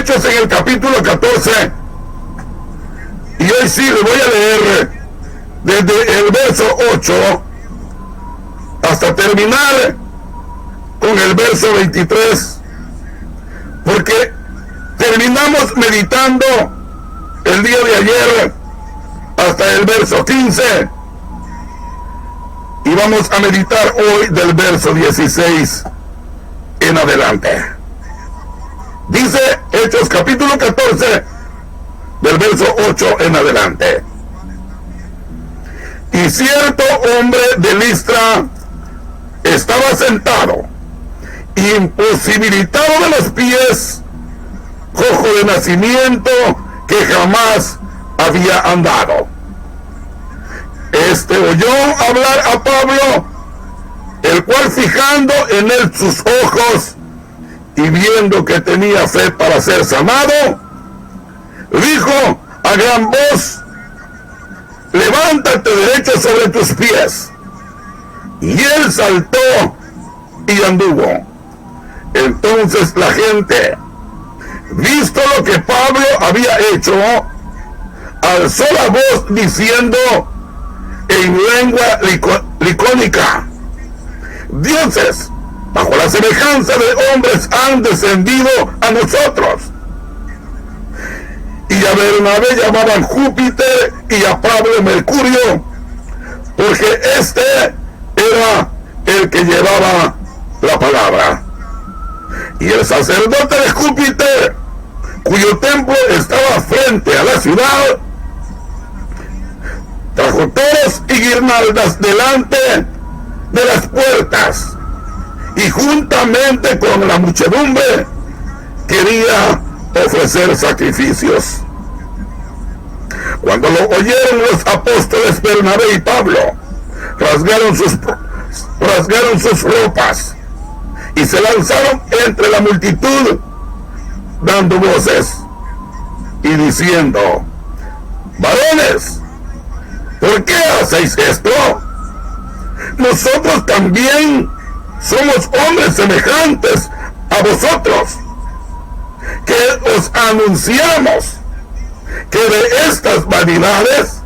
Hechos en el capítulo 14. Y hoy sí le voy a leer desde el verso 8 hasta terminar con el verso 23, porque terminamos meditando el día de ayer hasta el verso 15 y vamos a meditar hoy del verso 16 en adelante. Dice Hechos capítulo 14 del verso 8 en adelante: y cierto hombre de Listra estaba sentado, imposibilitado de los pies, cojo de nacimiento, que jamás había andado. Este oyó hablar a Pablo, el cual, fijando en él sus ojos y viendo que tenía fe para ser sanado, dijo a gran voz: levántate derecho sobre tus pies. Y él saltó y anduvo. Entonces la gente, visto lo que Pablo había hecho, alzó la voz diciendo en lengua licónica: dioses bajo la semejanza de hombres han descendido a nosotros. Y a Bernabé llamaban Júpiter y a Pablo Mercurio, porque este era el que llevaba la palabra. Y el sacerdote de Júpiter, cuyo templo estaba frente a la ciudad, trajo toros y guirnaldas delante de las puertas, y juntamente con la muchedumbre quería ofrecer sacrificios. Cuando lo oyeron los apóstoles Bernabé y Pablo, rasgaron sus ropas y se lanzaron entre la multitud, dando voces y diciendo: varones, ¿por qué hacéis esto? Nosotros también somos hombres semejantes a vosotros, que os anunciamos que de estas vanidades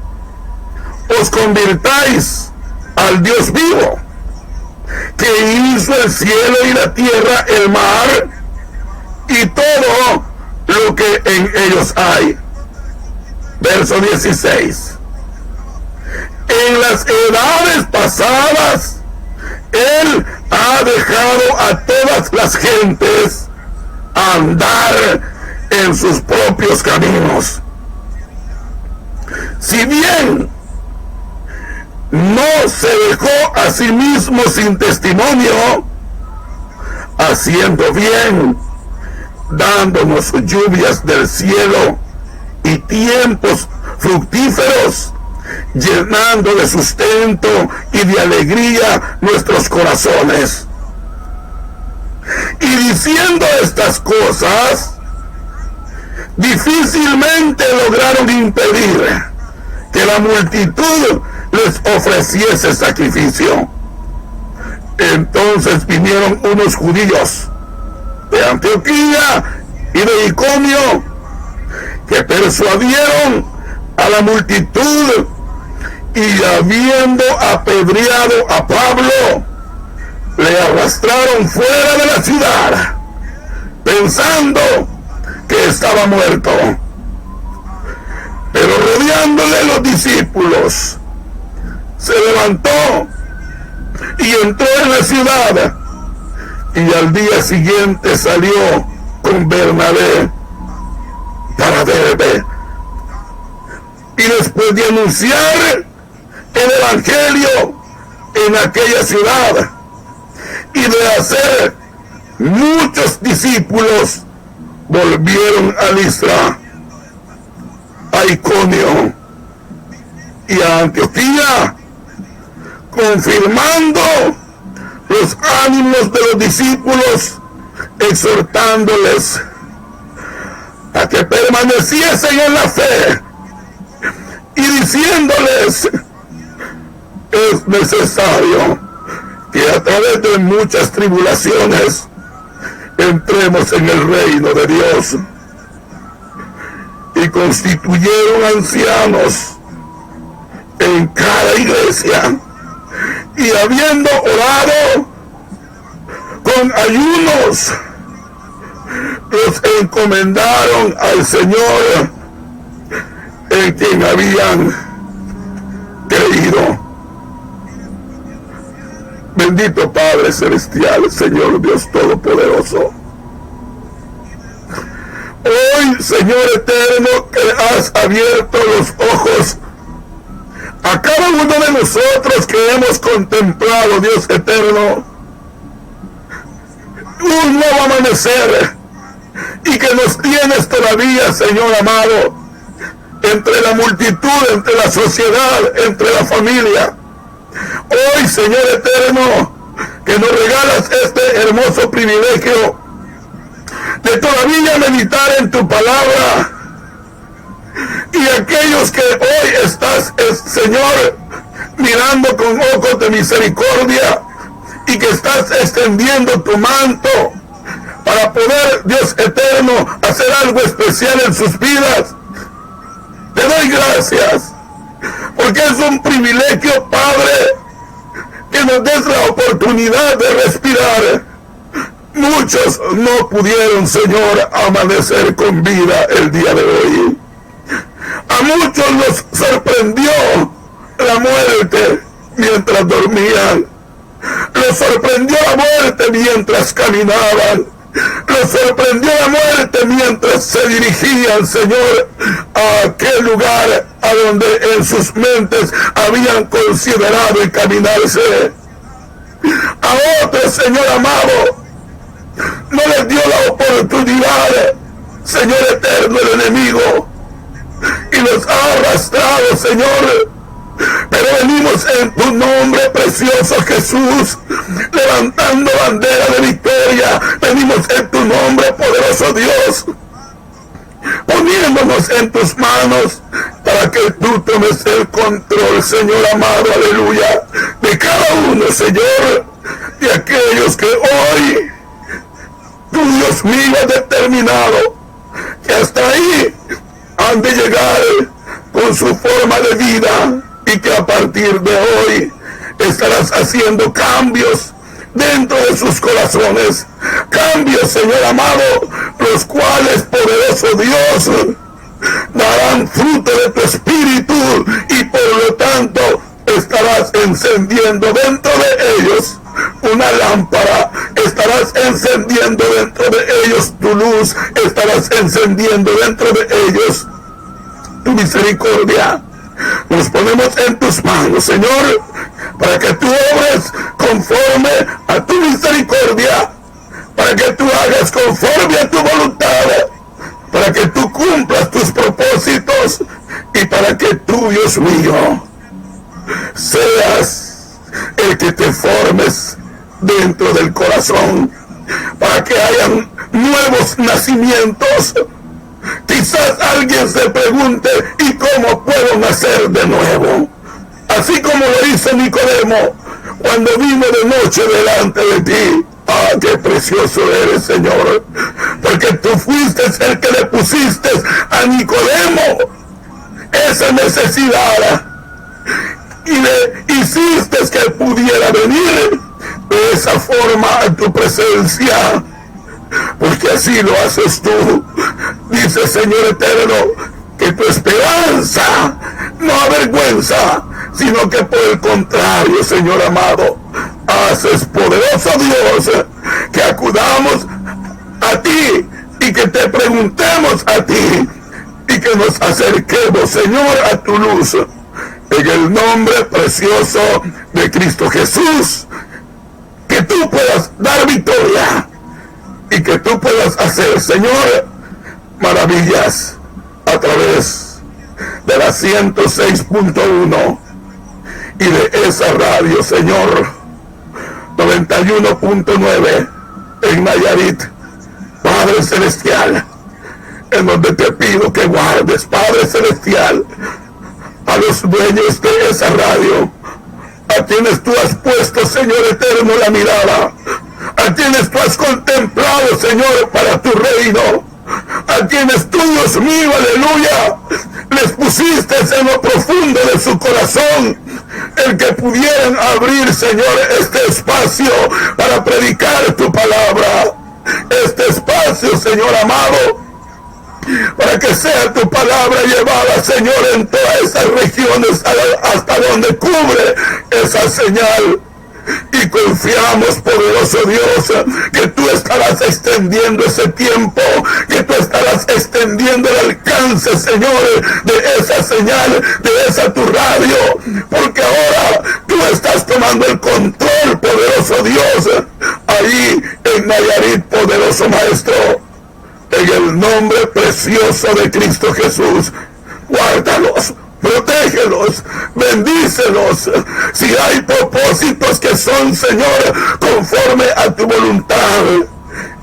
os convirtáis al Dios vivo, que hizo el cielo y la tierra, el mar y todo lo que en ellos hay. Verso 16: en las edades pasadas Él ha dejado a todas las gentes andar en sus propios caminos. Si bien no se dejó a sí mismo sin testimonio, haciendo bien, dándonos lluvias del cielo y tiempos fructíferos, llenando de sustento y de alegría nuestros corazones. Y diciendo estas cosas, difícilmente lograron impedir que la multitud les ofreciese sacrificio. Entonces vinieron unos judíos de Antioquía y de Iconio, que persuadieron a la multitud, y habiendo apedreado a Pablo, le arrastraron fuera de la ciudad, pensando que estaba muerto. Pero rodeándole los discípulos, se levantó y entró en la ciudad, y al día siguiente salió con Bernabé para Derbe. Y después de anunciar el evangelio en aquella ciudad y de hacer muchos discípulos, volvieron a Listra, a Iconio y a Antioquía, confirmando los ánimos de los discípulos, exhortándoles a que permaneciesen en la fe y diciéndoles: es necesario que a través de muchas tribulaciones entremos en el reino de Dios. constituyeron ancianos en cada iglesia, y habiendo orado con ayunos, los encomendaron al Señor en quien habían creído. Bendito Padre Celestial, Señor Dios Todopoderoso. Hoy, Señor Eterno, que has abierto los ojos a cada uno de nosotros que hemos contemplado, Dios Eterno, un nuevo amanecer, y que nos tienes todavía, Señor amado, entre la multitud, entre la sociedad, entre la familia. Hoy, Señor Eterno, que nos regalas este hermoso privilegio de todavía meditar en tu palabra, y aquellos que hoy estás, Señor, mirando con ojos de misericordia, y que estás extendiendo tu manto para poder, Dios Eterno, hacer algo especial en sus vidas. Te doy gracias, porque es un privilegio, Padre, que nos des la oportunidad de respirar. Muchos no pudieron, Señor, amanecer con vida el día de hoy. A muchos los sorprendió la muerte mientras dormían. Los sorprendió la muerte mientras caminaban. Los sorprendió la muerte mientras se dirigían, Señor, a aquel lugar a donde en sus mentes habían considerado encaminarse. A otros, Señor amado, no les dio la oportunidad, Señor Eterno, el enemigo, y los ha arrastrado, Señor. Pero venimos en tu nombre precioso, Jesús, levantando bandera de victoria. Venimos en tu nombre, poderoso Dios, poniéndonos en tus manos para que tú tomes el control, Señor amado, aleluya, de cada uno, Señor, de aquellos que hoy tú, Dios mío, has determinado que hasta ahí han de llegar con su forma de vida, y que a partir de hoy estarás haciendo cambios dentro de sus corazones, cambios, Señor amado, los cuales, poderoso Dios, darán fruto de tu espíritu, y por lo tanto estarás encendiendo dentro de ellos una lámpara, estarás encendiendo dentro de ellos tu luz, estarás encendiendo dentro de ellos tu misericordia. Nos ponemos en tus manos, Señor, para que tú obres conforme a tu misericordia, para que tú hagas conforme a tu voluntad, para que tú cumplas tus propósitos, y para que tú, Dios mío, seas el que te formes dentro del corazón, para que hayan nuevos nacimientos. Quizás alguien se pregunte, ¿y cómo puedo nacer de nuevo? Así como lo hizo Nicodemo cuando vino de noche delante de ti. ¡Ah, qué precioso eres, Señor! Porque tú fuiste el que le pusiste a Nicodemo esa necesidad, y le hiciste que pudiera venir de esa forma a tu presencia, porque así lo haces tú. Dice, Señor Eterno, que tu esperanza no avergüenza, sino que por el contrario, Señor amado, haces, poderoso Dios, que acudamos a ti y que te preguntemos a ti y que nos acerquemos, Señor, a tu luz, en el nombre precioso de Cristo Jesús. Que tú puedas dar victoria y que tú puedas hacer, Señor, maravillas a través de la 106.1 y de esa radio, Señor, 91.9 en Nayarit, Padre Celestial, en donde te pido que guardes, Padre Celestial, a los dueños de esa radio, a quienes tú has puesto, Señor Eterno, la mirada, a quienes tú has contemplado, Señor, para tu reino, a quienes tú, Dios mío, aleluya, les pusiste en lo profundo de su corazón, el que pudieran abrir, Señor, este espacio para predicar tu palabra. Este espacio, Señor amado, para que sea tu palabra llevada, Señor, en todas esas regiones hasta donde cubre esa señal. Y confiamos, poderoso Dios, que tú estarás extendiendo ese tiempo, que tú estarás extendiendo el alcance, Señor, de esa señal, de esa tu radio, porque ahora tú estás tomando el control, poderoso Dios, ahí en Nayarit, poderoso Maestro, en el nombre precioso de Cristo Jesús. Guárdalos, protégelos, bendícelos. Si hay propósitos que son, Señor, conforme a tu voluntad,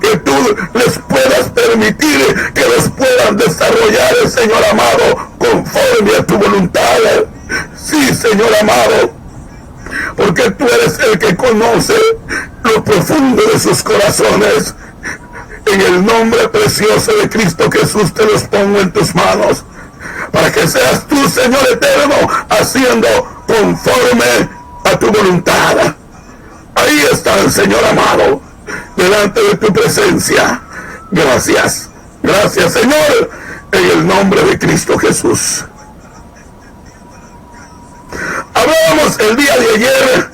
que tú les puedas permitir que los puedan desarrollar, Señor amado, conforme a tu voluntad. Sí, Señor amado, porque tú eres el que conoce lo profundo de sus corazones. En el nombre precioso de Cristo Jesús te los pongo en tus manos, para que seas tú, Señor eterno, haciendo conforme a tu voluntad. Ahí están, Señor amado, delante de tu presencia. Gracias, gracias, Señor, en el nombre de Cristo Jesús. Hablábamos el día de ayer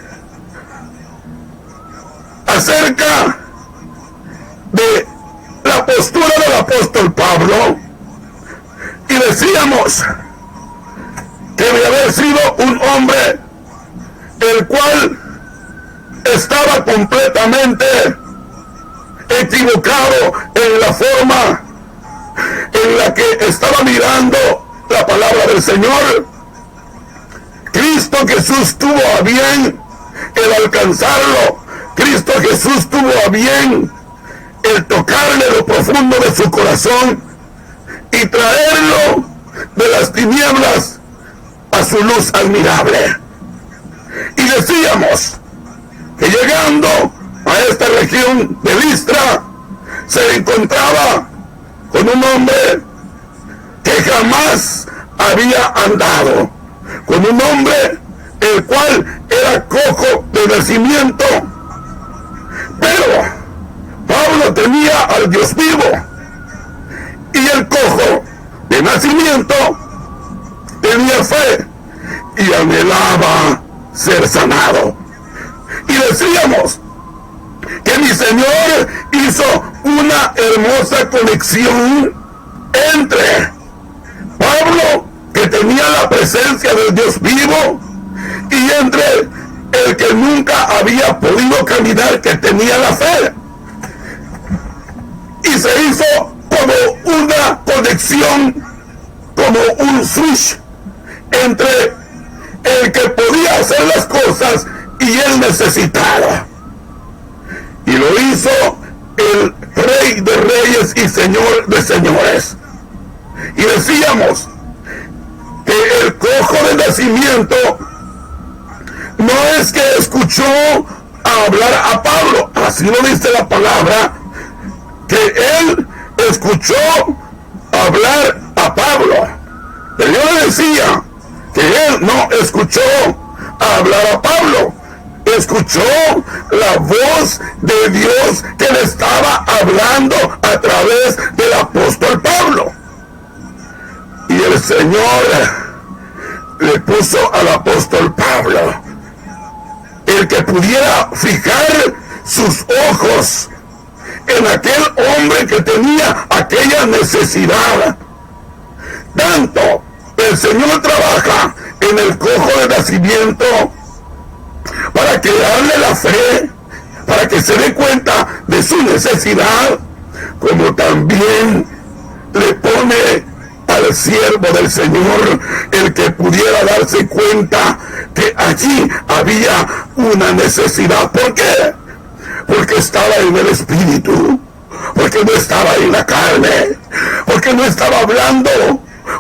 acerca de la postura del apóstol Pablo, y decíamos que debe haber sido un hombre el cual estaba completamente equivocado en la forma en la que estaba mirando la palabra del Señor. Cristo Jesús tuvo a bien el alcanzarlo. Cristo Jesús tuvo a bien el tocarle lo profundo de su corazón y traerlo de las tinieblas a su luz admirable. Y decíamos que llegando a esta región de Listra, se encontraba con un hombre que jamás había andado, con un hombre el cual era cojo de nacimiento, pero Pablo tenía al Dios vivo, y el cojo de nacimiento tenía fe y anhelaba ser sanado. Y decíamos que mi Señor hizo una hermosa conexión entre Pablo, que tenía la presencia del Dios vivo, y entre el que nunca había podido caminar, que tenía la fe. Y se hizo como una conexión, como un switch entre el que podía hacer las cosas y él necesitaba. Y lo hizo el Rey de Reyes y Señor de Señores. Y decíamos que el cojo de nacimiento no es que escuchó hablar a Pablo, así lo dice la palabra, que él escuchó hablar a Pablo. Pero yo le decía que él no escuchó hablar a Pablo, escuchó la voz de Dios que le estaba hablando a través del apóstol Pablo. Y el Señor le puso al apóstol Pablo el que pudiera fijar sus ojos en aquel hombre que tenía aquella necesidad. Tanto el Señor trabaja en el cojo de nacimiento para crearle la fe, para que se dé cuenta de su necesidad, como también le pone al siervo del Señor el que pudiera darse cuenta que allí había una necesidad. ¿Por qué? Porque estaba en el Espíritu, porque no estaba en la carne, porque no estaba hablando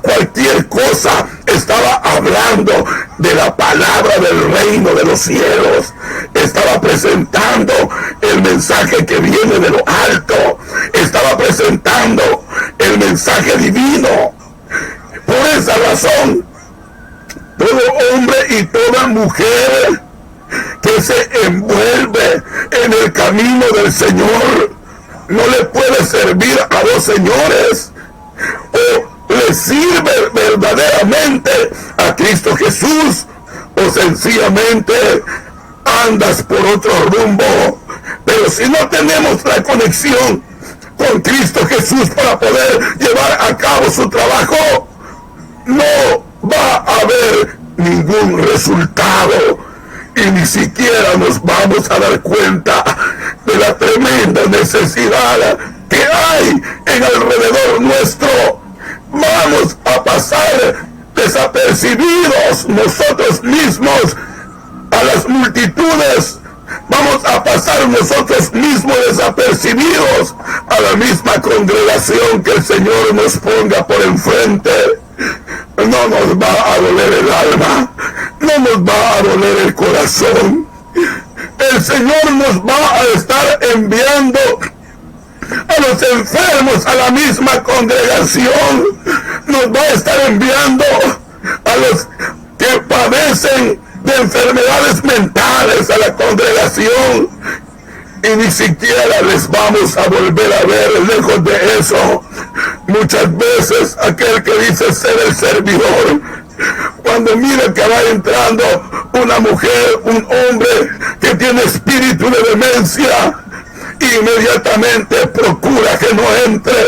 cualquier cosa, estaba hablando de la palabra del reino de los cielos, estaba presentando el mensaje que viene de lo alto, estaba presentando el mensaje divino. Por esa razón, todo hombre y toda mujer que se envuelve en el camino del Señor no le puede servir a dos señores. O le sirve verdaderamente a Cristo Jesús, o sencillamente andas por otro rumbo. Pero si no tenemos la conexión con Cristo Jesús para poder llevar a cabo su trabajo, no va a haber ningún resultado, y ni siquiera nos vamos a dar cuenta de la tremenda necesidad que hay en alrededor nuestro. Vamos a pasar desapercibidos nosotros mismos a las multitudes. Vamos a pasar nosotros mismos desapercibidos a la misma congregación que el Señor nos ponga por enfrente. No nos va a doler el alma, no nos va a doler el corazón. El Señor nos va a estar enviando a los enfermos a la misma congregación. Nos va a estar enviando a los que padecen de enfermedades mentales a la congregación, y ni siquiera les vamos a volver a ver. Lejos de eso, muchas veces aquel que dice ser el servidor, cuando mira que va entrando una mujer, un hombre que tiene espíritu de demencia, inmediatamente procura que no entre,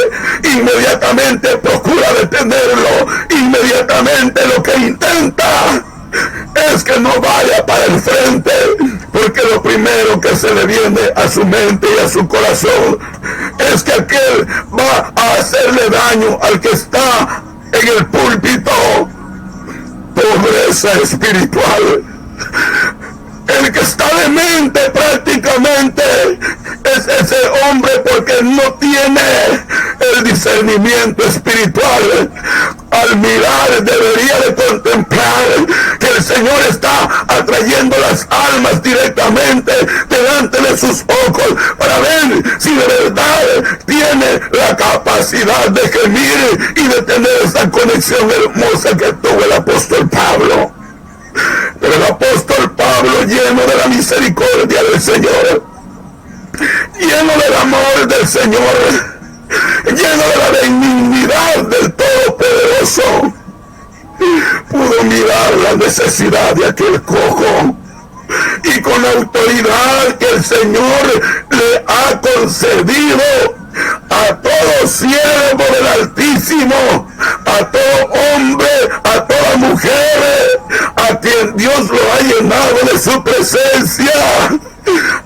inmediatamente procura detenerlo, inmediatamente lo que intenta es que no vaya para el frente, porque lo primero que se le viene a su mente y a su corazón es que aquel va a hacerle daño al que está en el púlpito. Pobreza espiritual. El que está demente prácticamente es ese hombre, porque no tiene el discernimiento espiritual. Al mirar debería de contemplar que el Señor está atrayendo las almas directamente delante de sus ojos para ver si de verdad tiene la capacidad de gemir y de tener esa conexión hermosa que tuvo el apóstol Pablo. Pero el apóstol Pablo, lleno de la misericordia del Señor, lleno del amor del Señor, lleno de la benignidad del Todopoderoso, pudo mirar la necesidad de aquel cojo, y con la autoridad que el Señor le ha concedido a todo siervo del Altísimo, a todo hombre, a toda mujer, a quien Dios lo ha llenado de su presencia,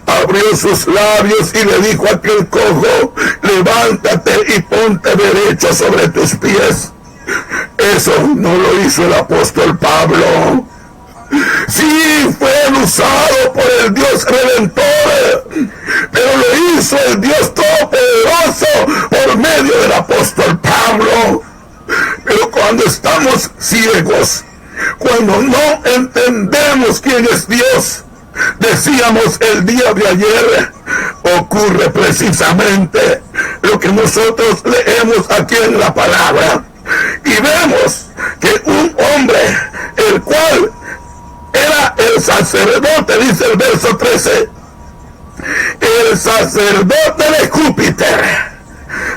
abrió sus labios y le dijo a aquel cojo: levántate y ponte derecho sobre tus pies. Eso no lo hizo el apóstol Pablo. Sí, fue usado por el Dios Redentor, pero lo hizo el Dios Todopoderoso por medio del apóstol Pablo. Pero cuando estamos ciegos, cuando no entendemos quién es Dios, decíamos el día de ayer, ocurre precisamente lo que nosotros leemos aquí en la palabra, y vemos que un hombre, el cual era el sacerdote, dice el verso 13, el sacerdote de Júpiter.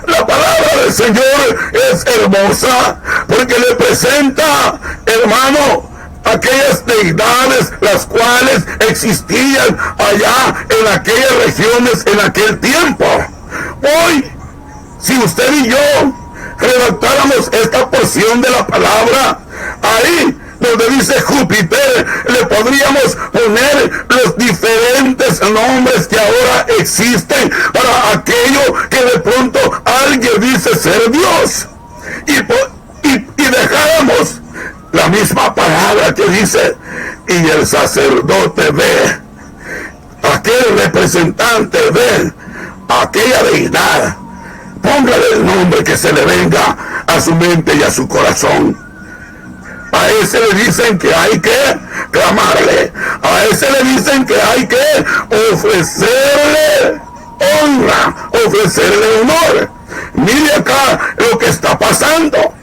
La palabra del Señor es hermosa porque le presenta, hermano, aquellas deidades las cuales existían allá en aquellas regiones en aquel tiempo. Hoy, si usted y yo redactáramos esta porción de la palabra, ahí donde dice Júpiter, le podríamos poner los diferentes nombres que ahora existen para aquello que de pronto alguien dice ser Dios, y dejáramos la misma palabra que dice: y el sacerdote ve, aquel representante ve aquella deidad. Póngale el nombre que se le venga a su mente y a su corazón. A ese le dicen que hay que clamarle, a ese le dicen que hay que ofrecerle honra, ofrecerle honor. Mire acá lo que está pasando.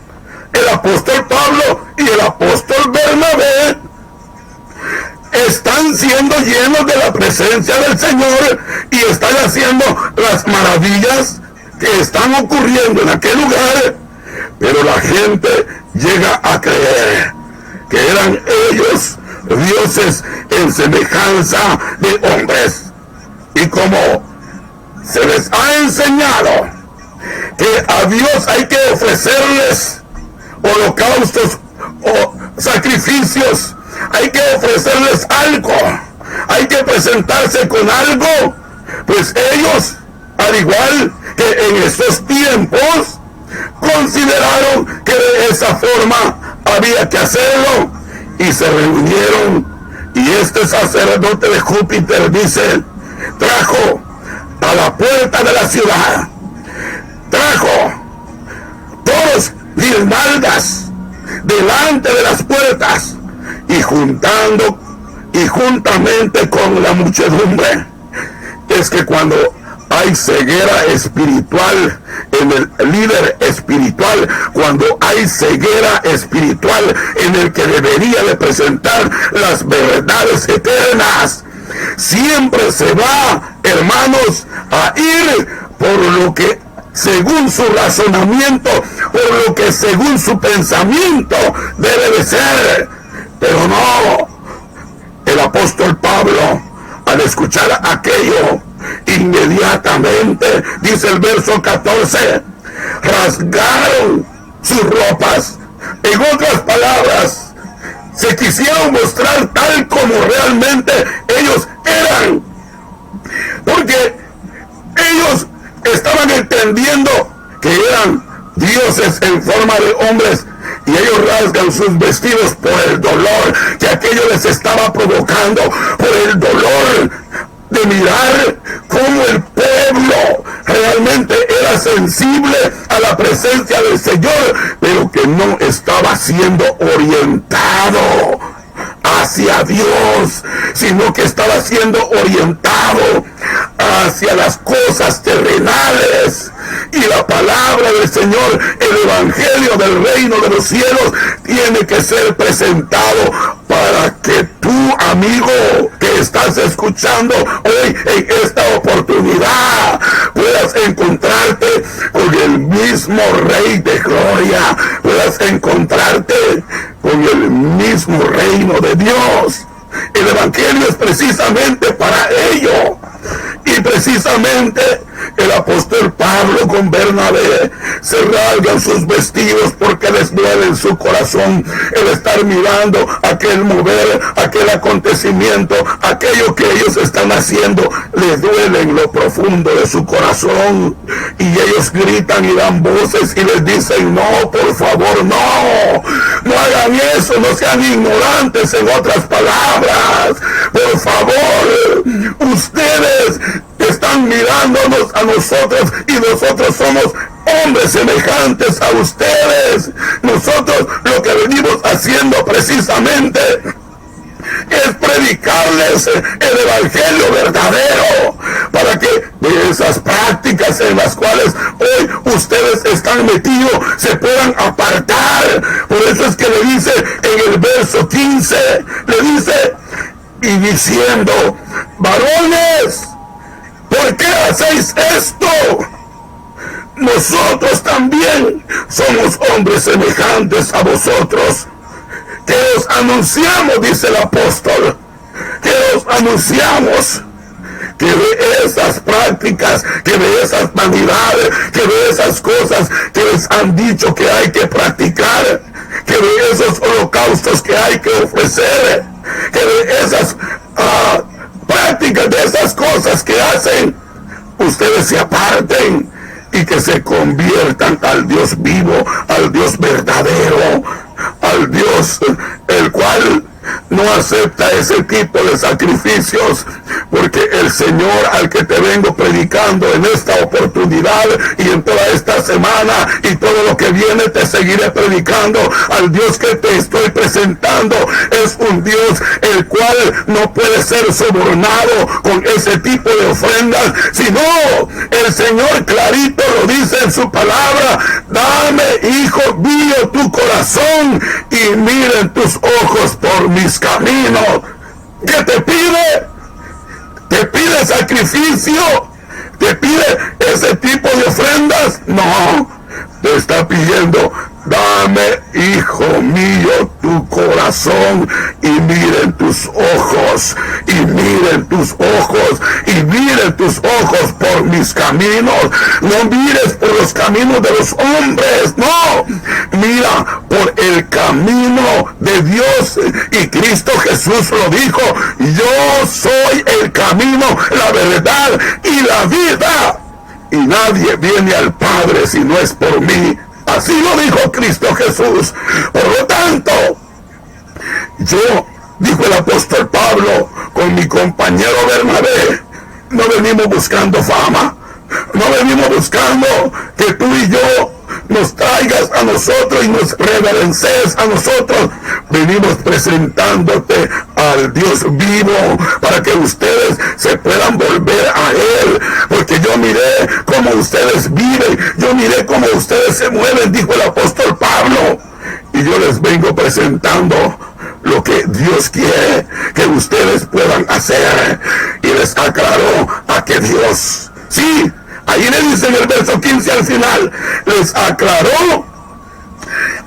El apóstol Pablo y el apóstol Bernabé están siendo llenos de la presencia del Señor y están haciendo las maravillas que están ocurriendo en aquel lugar, pero la gente llega a creer que eran ellos dioses en semejanza de hombres. Y como se les ha enseñado que a Dios hay que ofrecerles holocaustos o sacrificios, hay que ofrecerles algo, hay que presentarse con algo, pues ellos, al igual que en esos tiempos, consideraron que de esa forma había que hacerlo y se reunieron. Y este sacerdote de Júpiter, dice, trajo a la puerta de la ciudad, trajo toros guirnaldas delante de las puertas y juntamente con la muchedumbre. Es que cuando hay ceguera espiritual en el líder espiritual, cuando hay ceguera espiritual en el que debería de presentar las verdades eternas, siempre se va, hermanos, a ir por lo que según su razonamiento, por lo que según su pensamiento debe de ser. Pero no, el apóstol Pablo, al escuchar aquello, inmediatamente, dice el verso 14, rasgaron sus ropas. En otras palabras, se quisieron mostrar tal como realmente ellos eran, porque ellos estaban entendiendo que eran dioses en forma de hombres, y ellos rasgan sus vestidos por el dolor que aquello les estaba provocando, por el dolor de mirar cómo el pueblo realmente era sensible a la presencia del Señor, pero que no estaba siendo orientado hacia Dios, sino que estaba siendo orientado hacia las cosas terrenales. Y la palabra del Señor, el evangelio del reino de los cielos, tiene que ser presentado para que tú, amigo, que estás escuchando hoy en esta oportunidad, puedas encontrarte con el mismo Rey de Gloria, puedas encontrarte con el mismo reino de Dios. El evangelio es precisamente para ello. Y precisamente el apóstol Pablo con Bernabé se rasgan sus vestidos porque les duele en su corazón el estar mirando aquel mover, aquel acontecimiento, aquello que ellos están haciendo, les duele en lo profundo de su corazón. Y ellos gritan y dan voces y les dicen, no, por favor, no hagan eso, no sean ignorantes, en otras palabras, por favor, ustedes están mirándonos a nosotros y nosotros somos hombres semejantes a ustedes. Nosotros lo que venimos haciendo precisamente es predicarles el evangelio verdadero, para que de esas prácticas en las cuales hoy ustedes están metidos se puedan apartar. Por eso es que le dice en el verso 15, le dice, y diciendo, varones, ¿por qué hacéis esto? Nosotros también somos hombres semejantes a vosotros, que os anunciamos, dice el apóstol, que os anunciamos que de esas prácticas, que de esas vanidades, que de esas cosas que les han dicho que hay que practicar, que de esos holocaustos que hay que ofrecer, que de esas prácticas, de esas cosas que hacen, ustedes se aparten y que se conviertan al Dios vivo, al Dios verdadero, al Dios el cual no acepta ese tipo de sacrificios, porque el Señor al que te vengo predicando en esta oportunidad y en toda esta semana y todo lo que viene te seguiré predicando, al Dios que te estoy presentando es un Dios el cual no puede ser sobornado con ese tipo de ofrendas, sino el Señor clarito lo dice en su palabra: dame, hijo mío, tu corazón y miren tus ojos por mis caminos. ¿Qué te pide? ¿Te pide sacrificio? ¿Te pide ese tipo de ofrendas? No, te está pidiendo: dame, hijo mío, tu corazón y miren tus ojos, y miren tus ojos, y miren tus ojos por mis caminos. No mires por los caminos de los hombres, no, mira por el camino de Dios. Y Cristo Jesús lo dijo: yo soy el camino, la verdad y la vida, y nadie viene al Padre si no es por mí. Así lo dijo Cristo Jesús. Por lo tanto, yo, dijo el apóstol Pablo, con mi compañero Bernabé, no venimos buscando fama, no venimos buscando que tú y yo nos traigas a nosotros y nos reverencies a nosotros. Venimos presentándote al Dios vivo para que ustedes se puedan volver a Él, porque yo miré cómo ustedes viven, yo miré cómo ustedes se mueven, dijo el apóstol Pablo, y yo les vengo presentando lo que Dios quiere que ustedes puedan hacer. Y les aclaró a que Dios, sí, ahí le dice en el verso 15 al final, les aclaró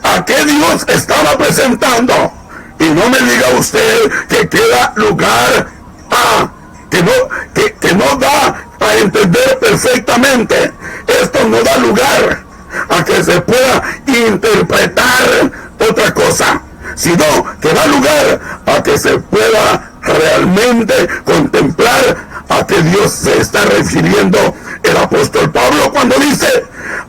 a qué Dios estaba presentando. Y no me diga usted que queda lugar a, que no da a entender perfectamente. Esto no da lugar a que se pueda interpretar otra cosa, sino que da lugar a que se pueda realmente contemplar a que Dios se está refiriendo el apóstol Pablo cuando dice: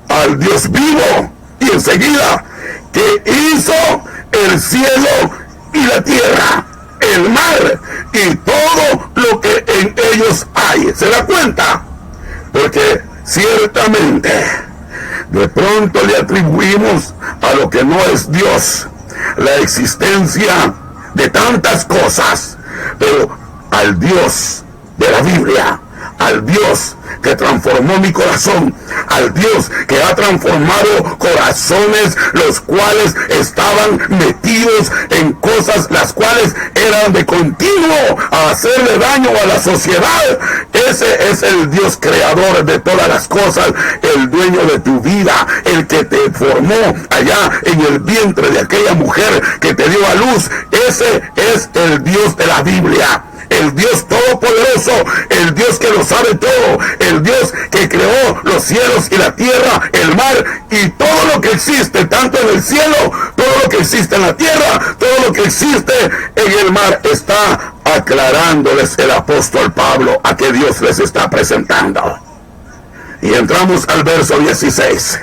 al Dios vivo, y enseguida que hizo el cielo y la tierra, el mar y todo lo que en ellos hay. ¿Se da cuenta? Porque ciertamente de pronto le atribuimos a lo que no es Dios la existencia de tantas cosas, pero al Dios de la Biblia, al Dios que transformó mi corazón, al Dios que ha transformado corazones los cuales estaban metidos en cosas las cuales eran de continuo a hacerle daño a la sociedad. Ese es el Dios creador de todas las cosas, el dueño de tu vida, el que te formó allá en el vientre de aquella mujer que te dio a luz. Ese es el Dios de la Biblia, el Dios todopoderoso, el Dios que lo sabe todo, el Dios que creó los cielos y la tierra, el mar y todo lo que existe, tanto en el cielo, todo lo que existe en la tierra, todo lo que existe en el mar. Está aclarándoles el apóstol Pablo a que Dios les está presentando. Y entramos al verso 16.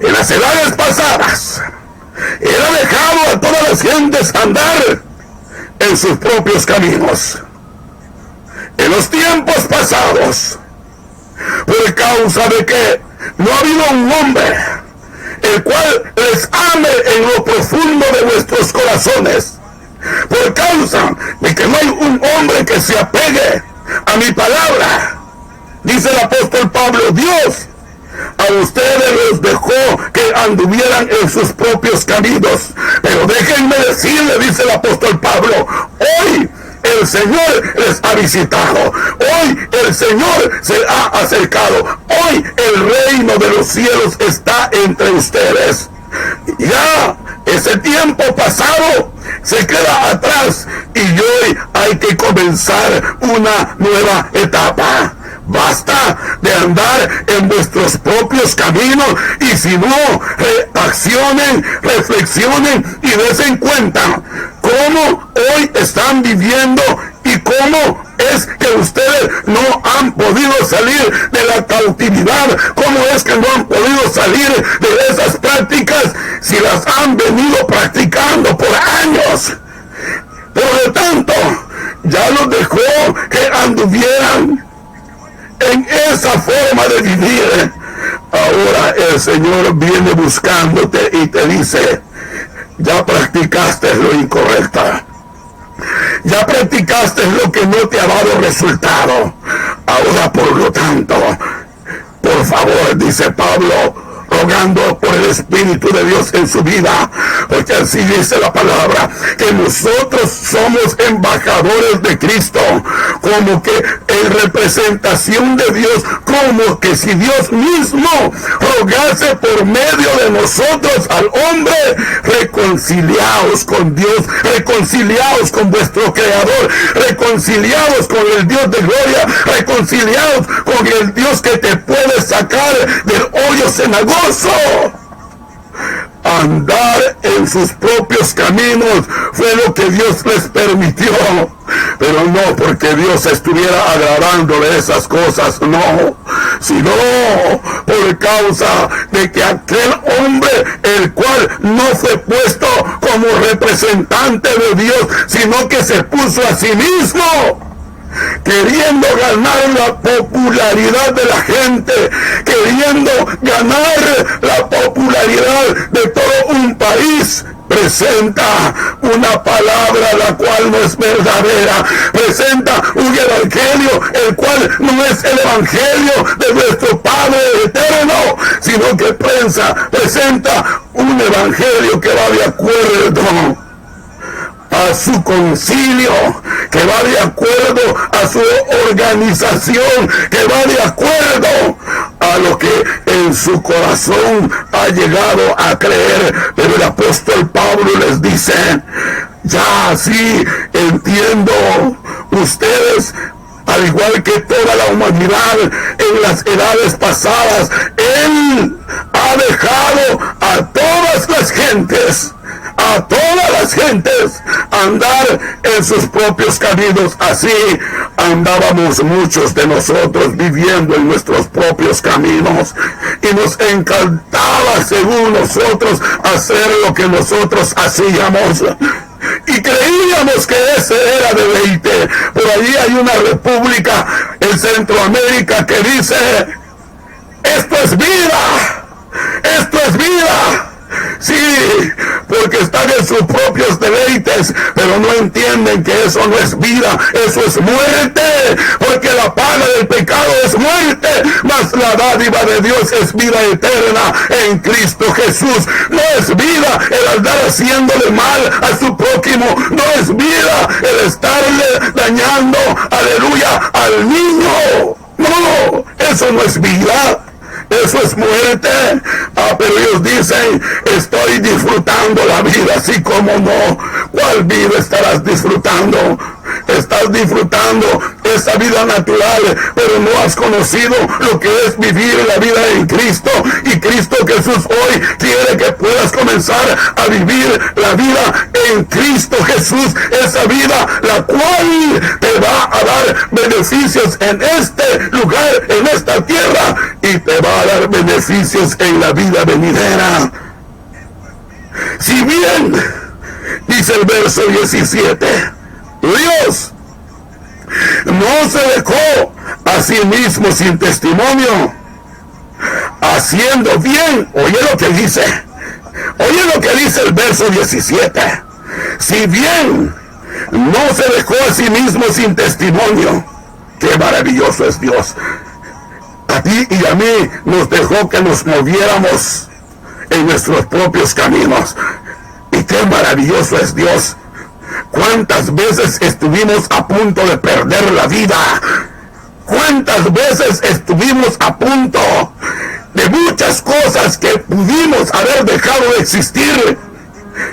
En las edades pasadas, Él ha dejado a todas las gentes andar en sus propios caminos. En los tiempos pasados, por causa de que no ha habido un hombre el cual les ame en lo profundo de vuestros corazones, por causa de que no hay un hombre que se apegue a mi palabra, dice el apóstol Pablo, Dios a ustedes los dejó que anduvieran en sus propios caminos. Pero déjenme decirle, dice el apóstol Pablo, hoy el Señor les ha visitado, hoy el Señor se ha acercado, hoy el reino de los cielos está entre ustedes. Ya ese tiempo pasado se queda atrás y hoy hay que comenzar una nueva etapa. Basta de andar en vuestros propios caminos, y si no, accionen, reflexionen y den cuenta cómo hoy están viviendo y cómo es que ustedes no han podido salir de la cautividad, cómo es que no han podido salir de esas prácticas si las han venido practicando por años. Por lo tanto, ya los dejó que anduvieran en esa forma de vivir. Ahora el Señor viene buscándote y te dice: ya practicaste lo incorrecto, ya practicaste lo que no te ha dado resultado. Ahora, por lo tanto, por favor, dice Pablo, rogando por el Espíritu de Dios en su vida, porque así dice la palabra, que nosotros somos embajadores de Cristo, como que en representación de Dios, como que si Dios mismo rogase por medio de nosotros al hombre: reconciliaos con Dios, reconciliaos con vuestro Creador, reconciliaos con el Dios de gloria, reconciliaos con el Dios que te puede sacar del hoyo cenagoso. Andar en sus propios caminos fue lo que Dios les permitió, pero no porque Dios estuviera agradando de esas cosas, no, sino por causa de que aquel hombre, el cual no fue puesto como representante de Dios, sino que se puso a sí mismo, queriendo ganar la popularidad de la gente, queriendo ganar la popularidad de todo un país, presenta una palabra la cual no es verdadera, presenta un evangelio el cual no es el evangelio de nuestro Padre eterno, sino que presenta un evangelio que va de acuerdo a su concilio, que va de acuerdo a su organización, que va de acuerdo a lo que en su corazón ha llegado a creer. Pero el apóstol Pablo les dice: ya sí entiendo, ustedes, al igual que toda la humanidad en las edades pasadas, Él ha dejado a todas las gentes andar en sus propios caminos. Así andábamos muchos de nosotros, viviendo en nuestros propios caminos, y nos encantaba, según nosotros, hacer lo que nosotros hacíamos, y creíamos que ese era deleite. Por allí hay una república en Centroamérica que dice: esto es vida, esto es vida. Sí, porque están en sus propios deleites, pero no entienden que eso no es vida, eso es muerte, porque la paga del pecado es muerte, mas la dádiva de Dios es vida eterna en Cristo Jesús. No es vida el andar haciéndole mal a su prójimo, no es vida el estarle dañando, aleluya, al niño. No, eso no es vida. Eso es muerte. Pero ellos dicen: estoy disfrutando la vida. Así como no. ¿Cuál vida estarás disfrutando? Estás disfrutando esa vida natural, pero no has conocido lo que es vivir la vida en Cristo. Y Cristo Jesús hoy quiere que puedas comenzar a vivir la vida en Cristo Jesús. Esa vida la cual te va a dar beneficios en este lugar, en esta tierra, y te va a dar beneficios en la vida venidera. Si bien, dice el verso 17, Dios no se dejó a sí mismo sin testimonio, haciendo bien. Oye lo que dice el verso 17. Si bien no se dejó a sí mismo sin testimonio. Qué maravilloso es Dios. A ti y a mí nos dejó que nos moviéramos en nuestros propios caminos. Y qué maravilloso es Dios. ¿Cuántas veces estuvimos a punto de perder la vida? ¿Cuántas veces estuvimos a punto de muchas cosas que pudimos haber dejado de existir?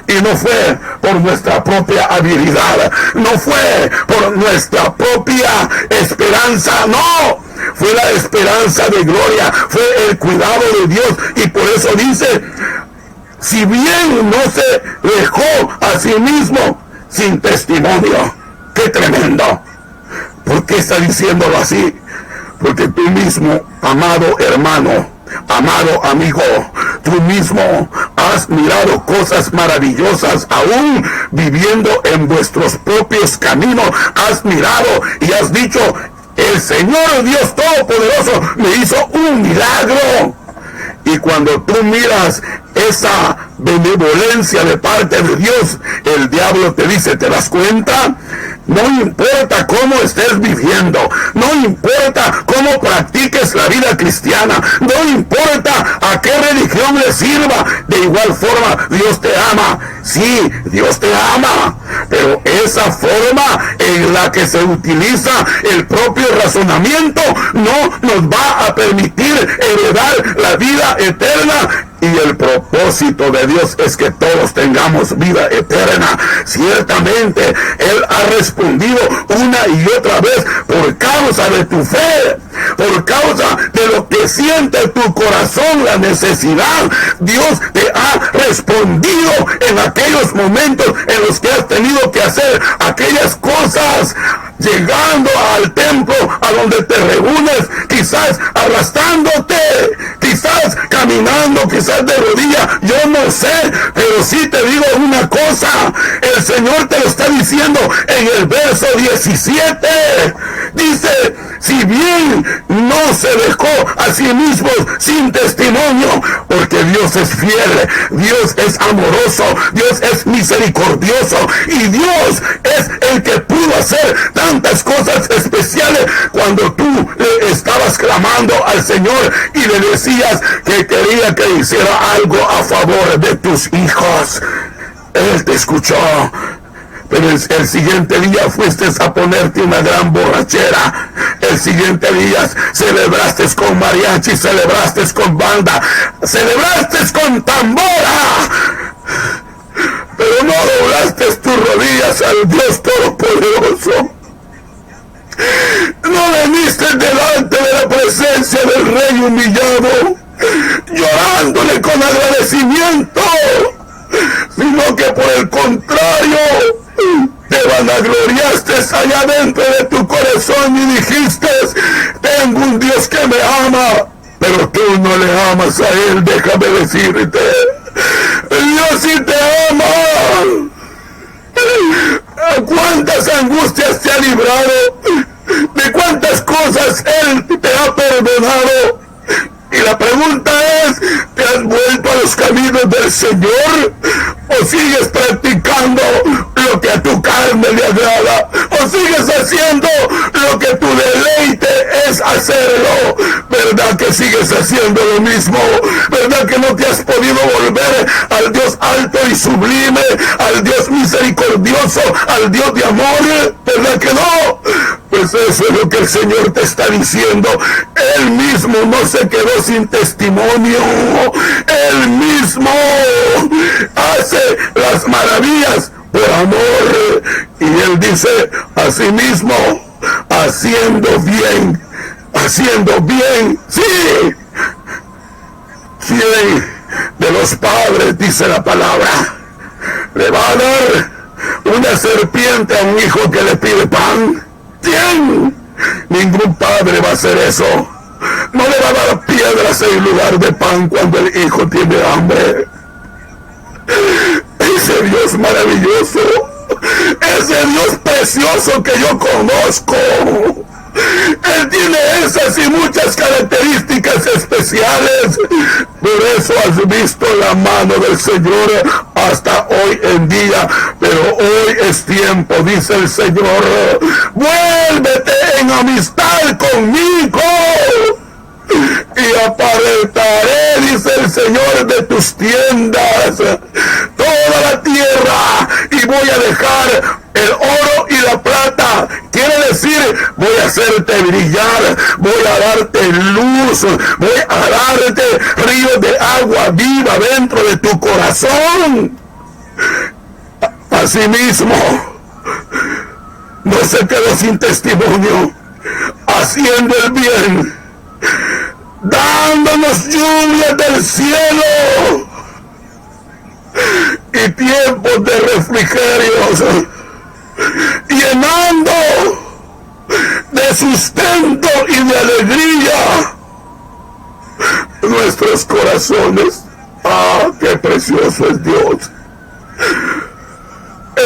Y no fue por nuestra propia habilidad, no fue por nuestra propia esperanza, no, fue la esperanza de gloria, fue el cuidado de Dios. Y por eso dice: si bien no se dejó a sí mismo sin testimonio. ¡Qué tremendo! ¿Por qué está diciéndolo así? Porque tú mismo, amado hermano, amado amigo, tú mismo has mirado cosas maravillosas aún viviendo en vuestros propios caminos. Has mirado y has dicho, el Señor Dios Todopoderoso me hizo un milagro. Y cuando tú miras esa benevolencia de parte de Dios, el diablo te dice, ¿te das cuenta? No importa cómo estés viviendo, no importa cómo practiques la vida cristiana, no importa a qué religión le sirva, de igual forma Dios te ama. Sí, Dios te ama, pero esa forma en la que se utiliza el propio razonamiento no nos va a permitir heredar la vida eterna. Y el propósito de Dios es que todos tengamos vida eterna. Ciertamente, Él ha respondido una y otra vez por causa de tu fe, por causa de lo que siente tu corazón, la necesidad. Dios te ha respondido en aquellos momentos en los que has tenido que hacer aquellas cosas, llegando al templo a donde te reúnes, quizás arrastrándote, quizás caminando, quizás de rodillas, yo no sé, pero sí te digo una cosa, el Señor te lo está diciendo en el verso 17, dice, si bien no se dejó a sí mismo sin testimonio, porque Dios es fiel, Dios es amoroso, Dios es misericordioso, y Dios es el que pudo hacer tantas cosas especiales cuando tú le estabas clamando al Señor y le decías que quería que hiciera algo a favor de tus hijos. Él te escuchó. Pero el siguiente día fuiste a ponerte una gran borrachera. El siguiente día celebraste con mariachi, celebraste con banda, celebraste con tambora. Pero no doblaste tus rodillas al Dios Todopoderoso. No veniste delante de la presencia del Rey humillado, llorándole con agradecimiento, sino que por el contrario, te vanagloriaste allá dentro de tu corazón y dijiste, tengo un Dios que me ama, pero tú no le amas a Él. Déjame decirte, Dios sí te ama. ¿Cuántas angustias te ha librado? ¿De cuántas cosas Él te ha perdonado? Y la pregunta es, ¿te has vuelto a los caminos del Señor? ¿O sigues practicando lo que a tu carne le agrada? ¿O sigues haciendo lo que tu deleite es hacerlo? ¿Verdad que sigues haciendo lo mismo? ¿Verdad que no te has podido volver al Dios alto y sublime, al Dios misericordioso, al Dios de amor? ¿Verdad que no? Pues eso es lo que el Señor te está diciendo. Él mismo no se quedó sin testimonio. Él mismo hace las maravillas por amor. Y Él dice, asimismo, haciendo bien, sí. ¿Quién de los padres, dice la palabra, le va a dar una serpiente a un hijo que le pide pan? ¿Quién? Ningún padre va a hacer eso. No le va a dar piedras en lugar de pan cuando el hijo tiene hambre. Ese Dios maravilloso, ese Dios precioso que yo conozco, Él tiene esas y muchas características especiales. Por eso has visto la mano del Señor hasta hoy en día. Pero hoy es tiempo, dice el Señor, vuélvete en amistad conmigo y apartaré, dice el Señor, de tus tiendas toda la tierra y voy a dejar el oro y la plata. Quiere decir, voy a hacerte brillar, voy a darte luz, voy a darte ríos de agua viva dentro de tu corazón. Asimismo, no se quedó sin testimonio, haciendo el bien, dándonos lluvias del cielo y tiempos de refrigerios, llenando de sustento y de alegría nuestros corazones. Ah, qué precioso es Dios.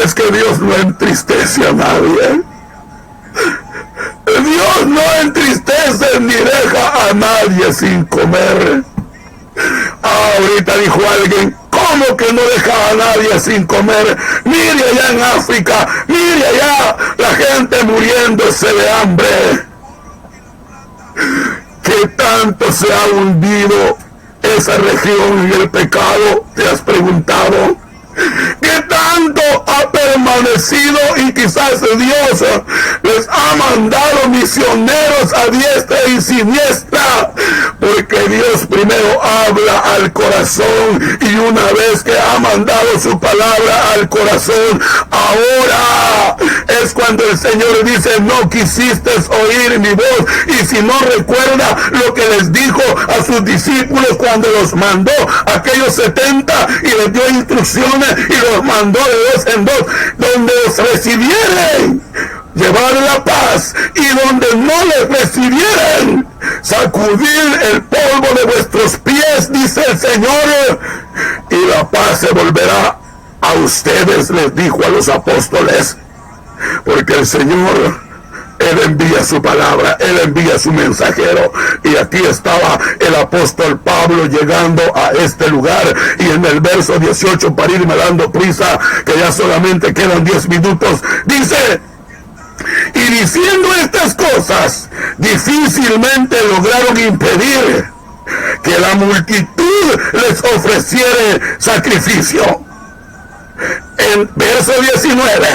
Es que Dios no entristece a nadie. Dios no entristece ni deja a nadie sin comer. Ahorita dijo alguien, ¿cómo que no deja a nadie sin comer? Mire allá en África, mire allá la gente muriéndose de hambre. ¿Qué tanto se ha hundido esa región en el pecado? ¿Te has preguntado? ¿Qué tanto ha permanecido? Y quizás Dios les ha mandado misioneros a diestra y siniestra, porque Dios primero habla al corazón, y una vez que ha mandado su palabra al corazón, ahora es cuando el Señor dice, no quisiste oír mi voz. Y si no recuerda lo que les dijo a sus discípulos cuando los mandó aquellos 70 y les dio instrucciones y los mandó de dos en dos, donde os recibieren, llevar la paz, y donde no les recibieren, sacudir el polvo de vuestros pies, dice el Señor, y la paz se volverá a ustedes, les dijo a los apóstoles, porque el Señor, Él envía su palabra, Él envía su mensajero. Y aquí estaba el apóstol Pablo llegando a este lugar, y en el verso 18, para irme dando prisa, que ya solamente quedan 10 minutos, dice, y diciendo estas cosas, difícilmente lograron impedir que la multitud les ofreciere sacrificio. En verso 19,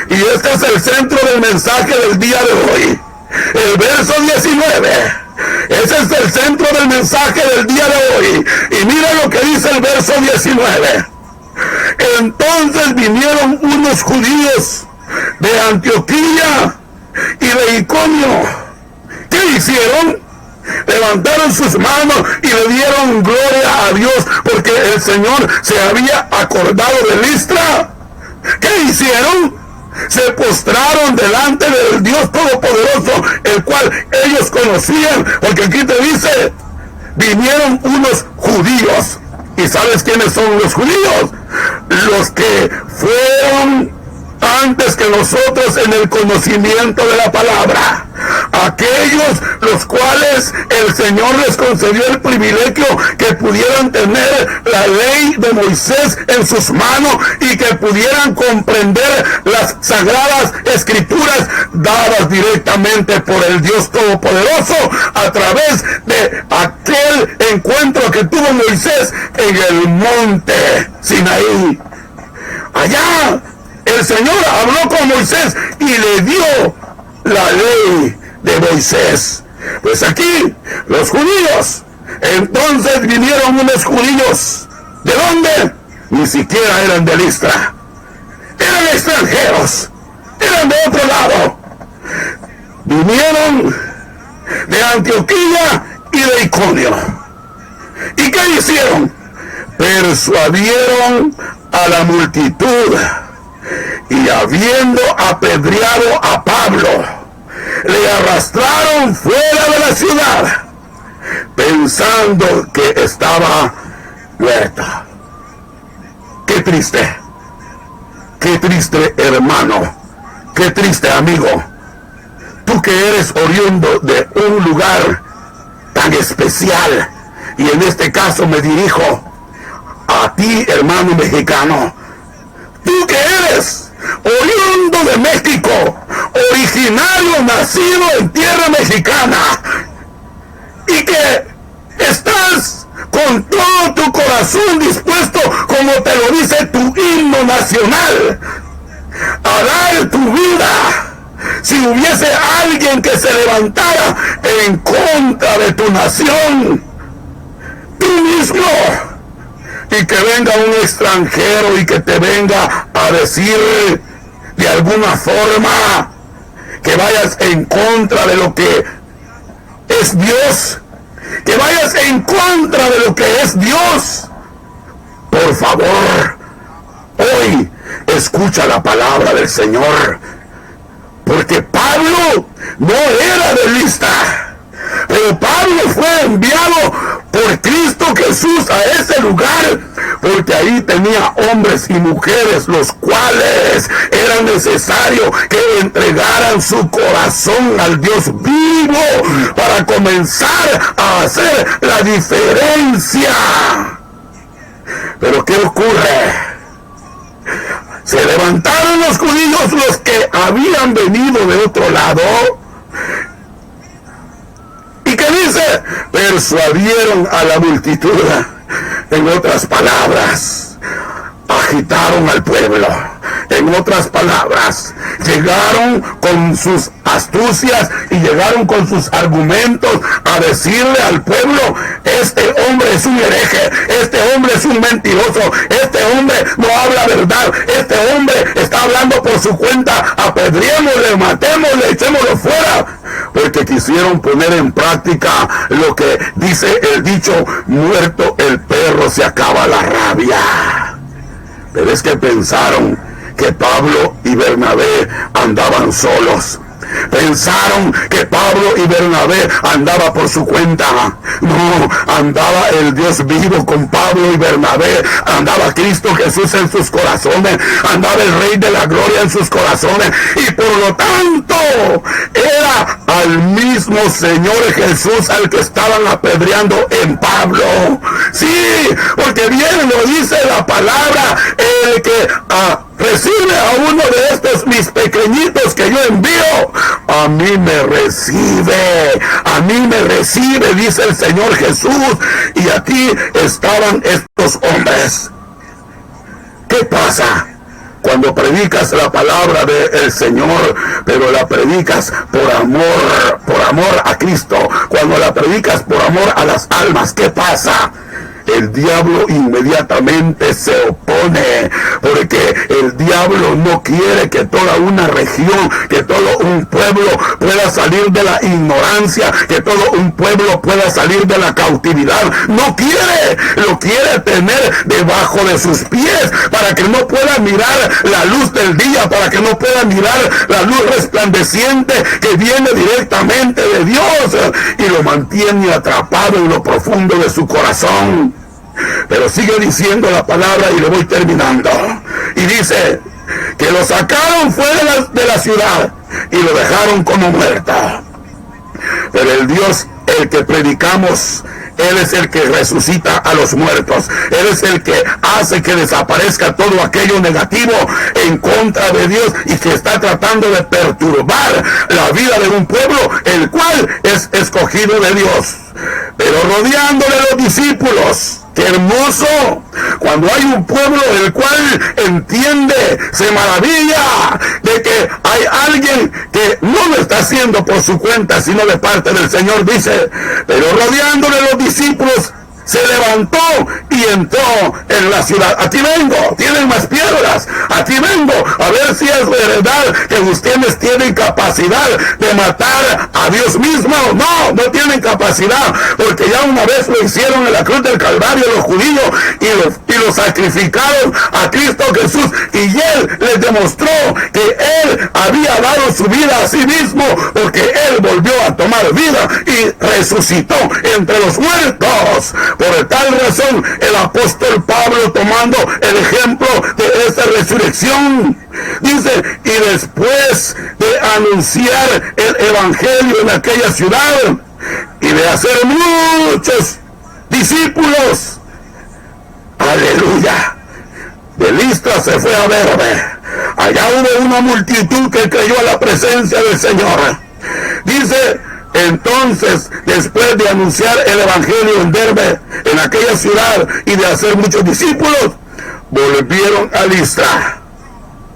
y este es el centro del mensaje del día de hoy. El verso 19. Ese es el centro del mensaje del día de hoy. Y mira lo que dice el verso 19. Entonces vinieron unos judíos de Antioquía y de Iconio. ¿Qué hicieron? Levantaron sus manos y le dieron gloria a Dios, porque el Señor se había acordado de Listra. ¿Qué hicieron? Se postraron delante del Dios Todopoderoso, el cual ellos conocían, porque aquí te dice, vinieron unos judíos. ¿Y sabes quiénes son los judíos? Los que fueron antes que nosotros en el conocimiento de la palabra. Aquellos los cuales el Señor les concedió el privilegio que pudieran tener la ley de Moisés en sus manos y que pudieran comprender las sagradas escrituras dadas directamente por el Dios Todopoderoso a través de aquel encuentro que tuvo Moisés en el monte Sinaí. Allá el Señor habló con Moisés y le dio la ley de Moisés. Pues aquí los judíos, entonces vinieron unos judíos. ¿De dónde? Ni siquiera eran de Listra. Eran extranjeros. Eran de otro lado. Vinieron de Antioquía y de Iconio. ¿Y qué hicieron? Persuadieron a la multitud, y habiendo apedreado a Pablo, le arrastraron fuera de la ciudad, pensando que estaba muerta. Qué triste hermano, qué triste amigo. Tú que eres oriundo de un lugar tan especial, y en este caso me dirijo a ti, hermano mexicano. Tú que eres oriundo de México, originario, nacido en tierra mexicana, y que estás con todo tu corazón dispuesto, como te lo dice tu himno nacional, a dar tu vida si hubiese alguien que se levantara en contra de tu nación, tú mismo, y que venga un extranjero y que te venga a decir de alguna forma que vayas en contra de lo que es Dios, que vayas en contra de lo que es Dios. Por favor, hoy escucha la palabra del Señor, porque Pablo no era de Listra, pero Pablo fue enviado por Cristo, que Jesús a ese lugar porque ahí tenía hombres y mujeres los cuales era necesario que entregaran su corazón al Dios vivo para comenzar a hacer la diferencia. Pero ¿qué ocurre? Se levantaron los judíos, los que habían venido de otro lado, y que dice, persuadieron a la multitud. En otras palabras, agitaron al pueblo. En otras palabras, llegaron con sus astucias y llegaron con sus argumentos a decirle al pueblo, este hombre es un hereje, este hombre es un mentiroso, este hombre no habla verdad, este hombre está hablando por su cuenta, apedreémosle, matémosle, echémoslo fuera, porque quisieron poner en práctica lo que dice el dicho, muerto el perro se acaba la rabia. Pero es que pensaron que Pablo y Bernabé andaban solos. Pensaron que Pablo y Bernabé andaba por su cuenta. No, andaba el Dios vivo con Pablo y Bernabé. Andaba Cristo Jesús en sus corazones. Andaba el Rey de la Gloria en sus corazones. Y por lo tanto, era al mismo Señor Jesús al que estaban apedreando en Pablo. Sí, porque bien lo dice la palabra, el que recibe a uno de estos mis pequeñitos que yo envío, a mí me recibe, dice el Señor Jesús. Y aquí estaban estos hombres. ¿Qué pasa cuando predicas la palabra del Señor, pero la predicas por amor a Cristo? Cuando la predicas por amor a las almas, ¿qué pasa? El diablo inmediatamente se opone, porque el diablo no quiere que toda una región, que todo un pueblo pueda salir de la ignorancia, que todo un pueblo pueda salir de la cautividad. No quiere, lo quiere tener debajo de sus pies, para que no pueda mirar la luz del día, para que no pueda mirar la luz resplandeciente que viene directamente de Dios, y lo mantiene atrapado en lo profundo de su corazón. Pero sigue diciendo la palabra y lo voy terminando. Y dice que lo sacaron fuera de la ciudad y lo dejaron como muerto. Pero el Dios, el que predicamos, Él es el que resucita a los muertos. Él es el que hace que desaparezca todo aquello negativo en contra de Dios y que está tratando de perturbar la vida de un pueblo, el cual es escogido de Dios. Pero rodeándole los discípulos. ¡Qué hermoso! Cuando hay un pueblo el cual entiende, se maravilla de que hay alguien que no lo está haciendo por su cuenta, sino de parte del Señor, dice, pero rodeándole los discípulos, se levantó y entró en la ciudad. Aquí vengo, tienen más piedras. Aquí vengo a ver si es verdad que ustedes tienen capacidad de matar a Dios mismo. No, no tienen capacidad, porque ya una vez lo hicieron en la cruz del Calvario los judíos y lo sacrificaron a Cristo Jesús, y Él les demostró que Él había dado su vida a sí mismo, porque Él volvió a tomar vida y resucitó entre los muertos. Por tal razón, el apóstol Pablo, tomando el ejemplo de esta resurrección, dice, y después de anunciar el evangelio en aquella ciudad y de hacer muchos discípulos, aleluya, de Listra se fue a Derbe. Allá hubo una multitud que creyó a la presencia del Señor. Dice, entonces, después de anunciar el evangelio en Derbe, en aquella ciudad, y de hacer muchos discípulos, volvieron a Listra.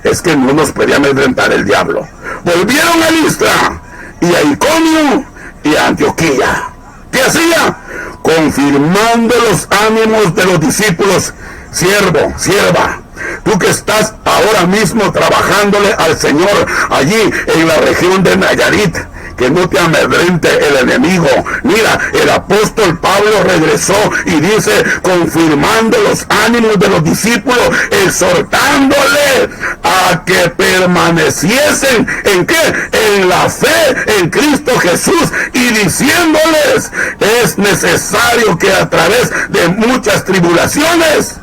Es que no nos podía amedrentar el diablo. Volvieron a Listra, y a Iconio, y a Antioquía. ¿Qué hacía? Confirmando los ánimos de los discípulos. Siervo, sierva, tú que estás ahora mismo trabajándole al Señor allí en la región de Nayarit, que no te amedrente el enemigo. Mira, el apóstol Pablo regresó y dice, confirmando los ánimos de los discípulos, exhortándole a a que permaneciesen ¿en qué? En la fe en Cristo Jesús, y diciéndoles: es necesario que a través de muchas tribulaciones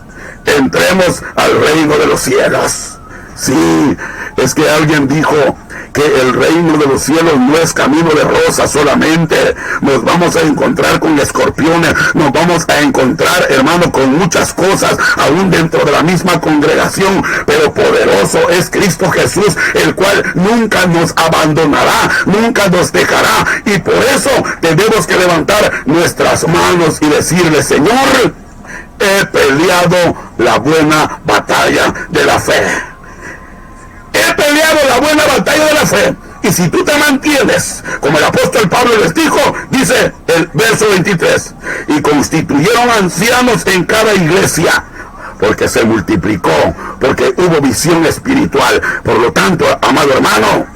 entremos al reino de los cielos. Sí, es que alguien dijo que el reino de los cielos no es camino de rosas solamente. Nos vamos a encontrar con escorpiones, nos vamos a encontrar, hermano, con muchas cosas, aún dentro de la misma congregación, pero poderoso es Cristo Jesús, el cual nunca nos abandonará, nunca nos dejará, y por eso tenemos que levantar nuestras manos y decirle: Señor, he peleado la buena batalla de la fe. He peleado la buena batalla de la fe. Y si tú te mantienes, como el apóstol Pablo les dijo, dice el verso 23, y constituyeron ancianos en cada iglesia, porque se multiplicó, porque hubo visión espiritual. Por lo tanto, amado hermano,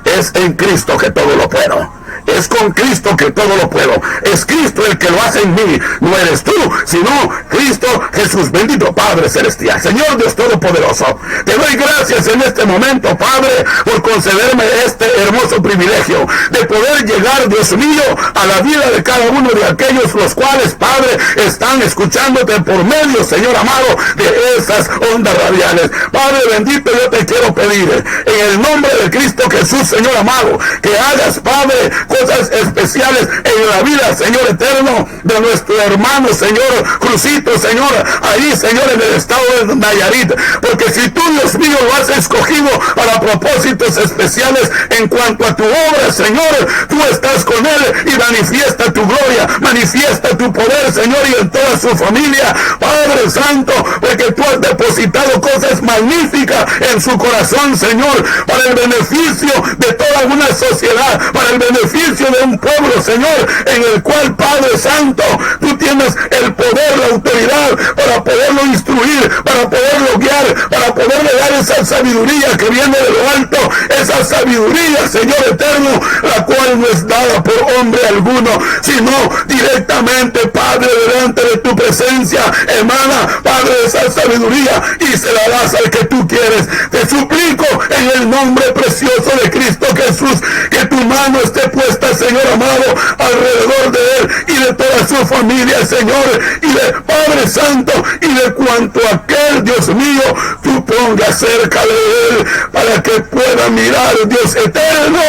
es en Cristo que todo lo puedo. Es con Cristo que todo lo puedo. Es Cristo el que lo hace en mí. No eres tú, sino Cristo Jesús. Bendito Padre Celestial, Señor Dios Todopoderoso, te doy gracias en este momento, Padre, por concederme este hermoso privilegio de poder llegar, Dios mío, a la vida de cada uno de aquellos los cuales, Padre, están escuchándote por medio, Señor amado, de esas ondas radiales. Padre bendito, yo te quiero pedir en el nombre de Cristo Jesús, Señor amado, que hagas, Padre, cosas especiales en la vida, Señor eterno, de nuestro hermano, Señor Crucito, Señor, ahí, Señor, en el estado de Nayarit, porque si tú, Dios mío, lo has escogido para propósitos especiales en cuanto a tu obra, Señor, tú estás con él y manifiesta tu gloria, manifiesta tu poder, Señor, y en toda su familia, Padre Santo, porque tú has depositado cosas magníficas en su corazón, Señor, para el beneficio de toda una sociedad, para el beneficio de un pueblo, Señor, en el cual, Padre Santo, tú tienes el poder, la autoridad para poderlo instruir, para poderlo guiar, para poderle dar esa sabiduría que viene de lo alto, esa sabiduría, Señor eterno, la cual no es dada por hombre alguno, sino directamente, Padre, delante de tu presencia, emana, Padre, esa sabiduría y se la das al que tú quieres. Te suplico en el nombre precioso de Cristo Jesús, que tu mano esté puesta, Señor amado, alrededor de él y de toda su familia, Señor, y de Padre Santo, y de cuanto aquel, Dios mío, tú pongas cerca de él, para que pueda mirar, Dios eterno,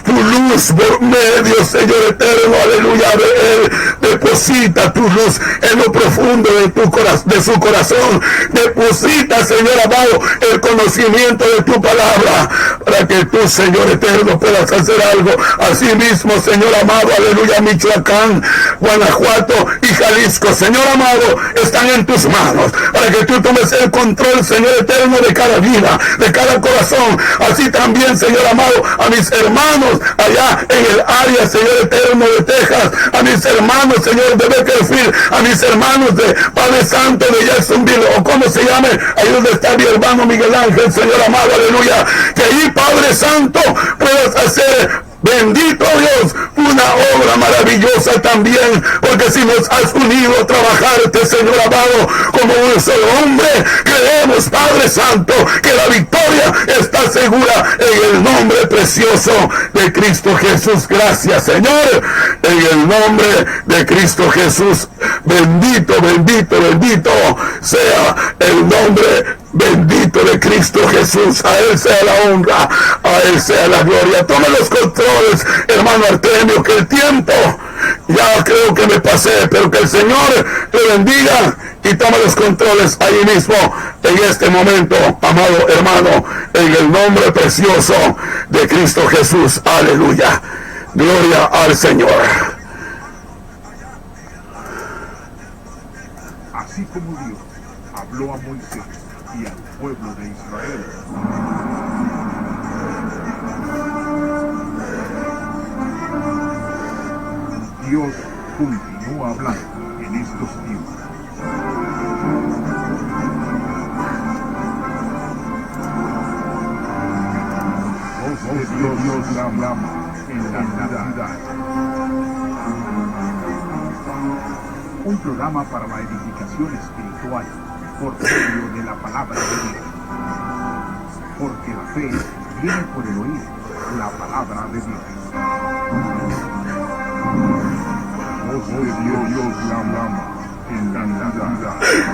tu luz por medio, Señor eterno, aleluya, de él. Deposita tu luz en lo profundo de su corazón. Deposita, Señor amado, el conocimiento de tu palabra, para que tú, Señor eterno, puedas hacer algo. Asimismo, Señor amado, aleluya, Michoacán, Guanajuato y Jalisco, Señor amado, están en tus manos, para que tú tomes el control, Señor eterno, de cada vida, de cada corazón. Así también, Señor amado, a mis hermanos allá en el área, Señor eterno, de Texas, a mis hermanos, Señor, de Bakersfield, a mis hermanos de Padre Santo, de Jacksonville, o como se llame, ahí donde está mi hermano Miguel Ángel, Señor amado, aleluya, que ahí, Padre Santo, puedas hacer, bendito Dios, una obra maravillosa también, porque si nos has unido a trabajarte, Señor amado, como un solo hombre, creemos, Padre Santo, que la victoria está segura en el nombre precioso de Cristo Jesús. Gracias, Señor, en el nombre de Cristo Jesús. Bendito, bendito, bendito sea el nombre bendito de Cristo Jesús. A él sea la honra, a él sea la gloria. Toma los controles, hermano Artemio, que el tiempo ya creo que me pasé, pero que el Señor te bendiga y toma los controles ahí mismo en este momento, amado hermano, en el nombre precioso de Cristo Jesús. Aleluya, gloria al Señor. Así como Dios habló a Moisés y al pueblo de Israel, Dios continúa hablando en estos tiempos. Voz de Dios clama en la Navidad. Un programa para la edificación espiritual por medio de la palabra de Dios. porque la fe viene por el oír la palabra de Dios. Voz de Dios llama en la ciudad.